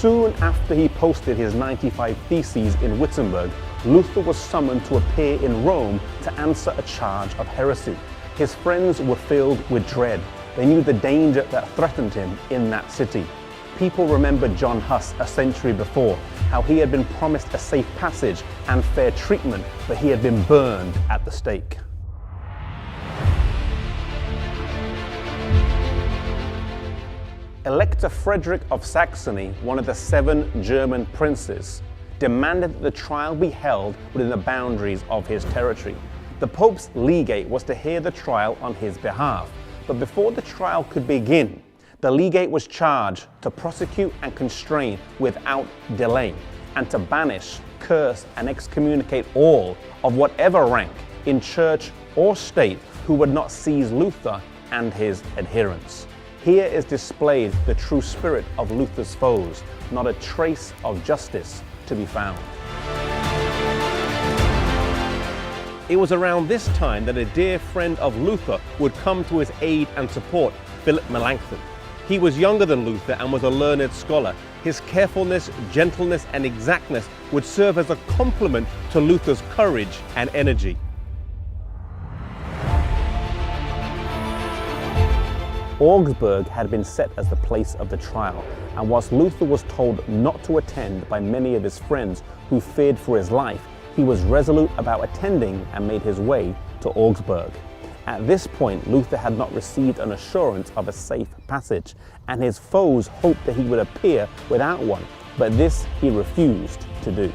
Soon after he posted his 95 Theses in Wittenberg, Luther was summoned to appear in Rome to answer a charge of heresy. His friends were filled with dread. They knew the danger that threatened him in that city. People remembered John Huss a century before, how he had been promised a safe passage and fair treatment, but he had been burned at the stake. Elector Frederick of Saxony, one of the 7 German princes, demanded that the trial be held within the boundaries of his territory. The Pope's legate was to hear the trial on his behalf, but before the trial could begin, the legate was charged to prosecute and constrain without delay, and to banish, curse, and excommunicate all of whatever rank in church or state who would not seize Luther and his adherents. Here is displayed the true spirit of Luther's foes, not a trace of justice to be found. It was around this time that a dear friend of Luther would come to his aid and support, Philip Melanchthon. He was younger than Luther and was a learned scholar. His carefulness, gentleness, and exactness would serve as a complement to Luther's courage and energy. Augsburg had been set as the place of the trial, and whilst Luther was told not to attend by many of his friends who feared for his life, he was resolute about attending and made his way to Augsburg. At this point, Luther had not received an assurance of a safe passage, and his foes hoped that he would appear without one, but this he refused to do.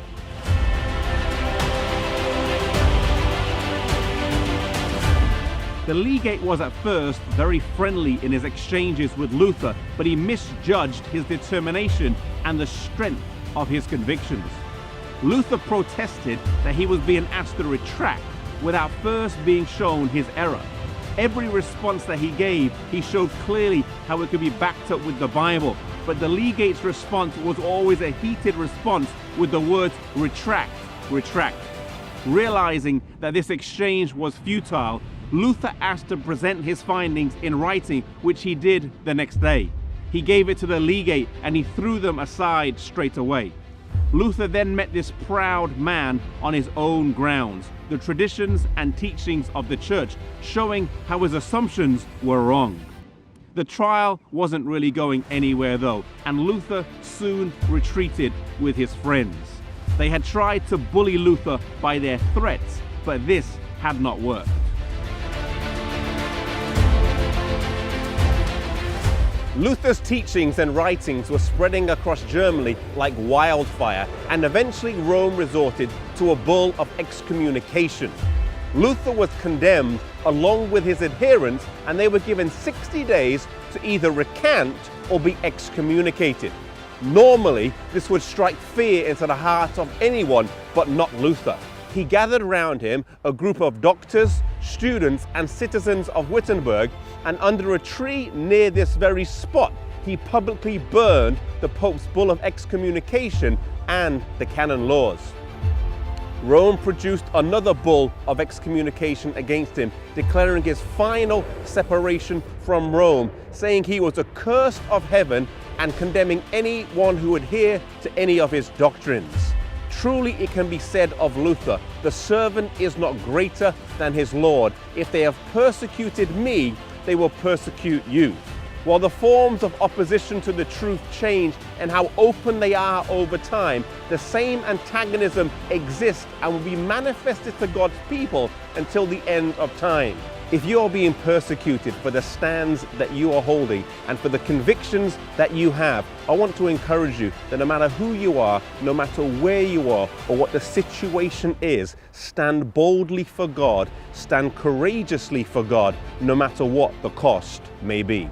The legate was at first very friendly in his exchanges with Luther, but he misjudged his determination and the strength of his convictions. Luther protested that he was being asked to retract without first being shown his error. Every response that he gave, he showed clearly how it could be backed up with the Bible, but the legate's response was always a heated response with the words retract, retract. Realizing that this exchange was futile, Luther asked to present his findings in writing, which he did the next day. He gave it to the legate and he threw them aside straight away. Luther then met this proud man on his own grounds, the traditions and teachings of the church, showing how his assumptions were wrong. The trial wasn't really going anywhere though, and Luther soon retreated with his friends. They had tried to bully Luther by their threats, but this had not worked. Luther's teachings and writings were spreading across Germany like wildfire, and eventually Rome resorted to a bull of excommunication. Luther was condemned along with his adherents, and they were given 60 days to either recant or be excommunicated. Normally, this would strike fear into the heart of anyone, but not Luther. He gathered around him a group of doctors, students, and citizens of Wittenberg, and under a tree near this very spot, he publicly burned the Pope's bull of excommunication and the canon laws. Rome produced another bull of excommunication against him, declaring his final separation from Rome, saying he was accursed of heaven and condemning anyone who would adhere to any of his doctrines. Truly it can be said of Luther, the servant is not greater than his Lord. If they have persecuted me, they will persecute you. While the forms of opposition to the truth change and how open they are over time, the same antagonism exists and will be manifested to God's people until the end of time. If you are being persecuted for the stands that you are holding and for the convictions that you have, I want to encourage you that no matter who you are, no matter where you are or what the situation is, stand boldly for God, stand courageously for God, no matter what the cost may be.